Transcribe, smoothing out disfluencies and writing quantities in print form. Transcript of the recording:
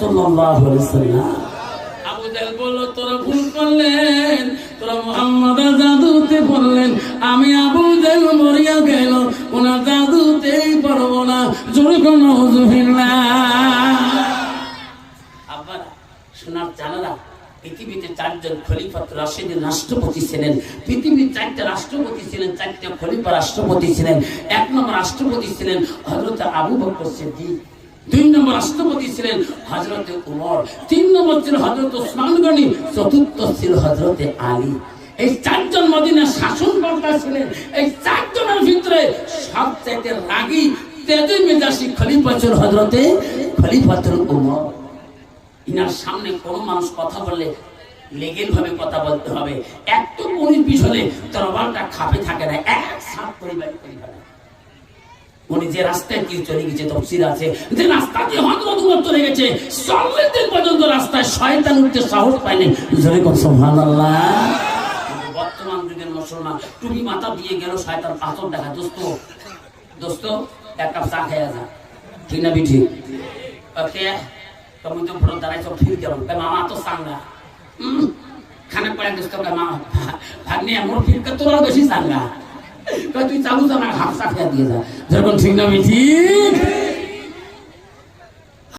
সাল্লাল্লাহু আলাইহি ওয়াসাল্লাম। আবু জাহেল বলল, তোরা ভুল করলেন, তোরা মুহাম্মাদের জাদুতে বললেন। আমি আবু জাহেল মরিয়া গেল, ওনার জাদুতেই পারবো না। জোরে কোন নাউযুবিল্লাহ। আবার শোনার জানালা, পৃথিবীতে 4 জন খলিফাতুর রাশিদিন রাষ্ট্রপতি ছিলেন। পৃথিবীর 4টা রাষ্ট্রপতি ছিলেন, 4টা খলিফা রাষ্ট্রপতি ছিলেন। 1 নম্বর রাষ্ট্রপতি ছিলেন হযরত আবু বকর সিদ্দিক। 2 নম্বর রাষ্ট্রপতি ছিলেন হযরত উমর। 3 নম্বর ছিল হযরত ওসমান গনি। 4র্থ ছিল হযরত আলী। এই 4 জন মদিনার শাসনকর্তা ছিলেন। এই 4 জনের ভিতরে সবচেয়ে রাগী তেজে মেজাজি খলিফা ছিল হযরত খলিফাতুল উমর। ইনার সামনে কোন মানুষ কথা বললে লেগেল ভাবে কথা বলতে হবে। একটু 19-20 হলে তরবারটা খাপে থাকে না, এক সাথ পরিবার পরিবার। উনি যে রাস্তায় কি চলে গেছে তফসির আছে, যে রাস্তা দিয়ে হযরত উমর চলে গেছে 40 দিন পর্যন্ত রাস্তায় শয়তান উঠতে সাহস পায়নি। জোরে কোন সুবহানাল্লাহ। বর্তমান যুগের মুসলমান টুপি মাথা দিয়ে গেল, শয়তান পাথর দেখা। দোস্ত এক কাপ চা খেয়ে যা, ঠিক না বিঠি? ওকে তুমি তো ভোট দাঁড়াই সব ঠিক যাবো। মামা তো চাঙ্গা খানা পড়ে দোস্ত মা ভাগ্নে মোর ফিরকে তোরা বেশি চাঙ্গা। তুই চালু যা না, হাফ চা খেয়ে দিয়ে যা। যখন ঠিক না বিঠি।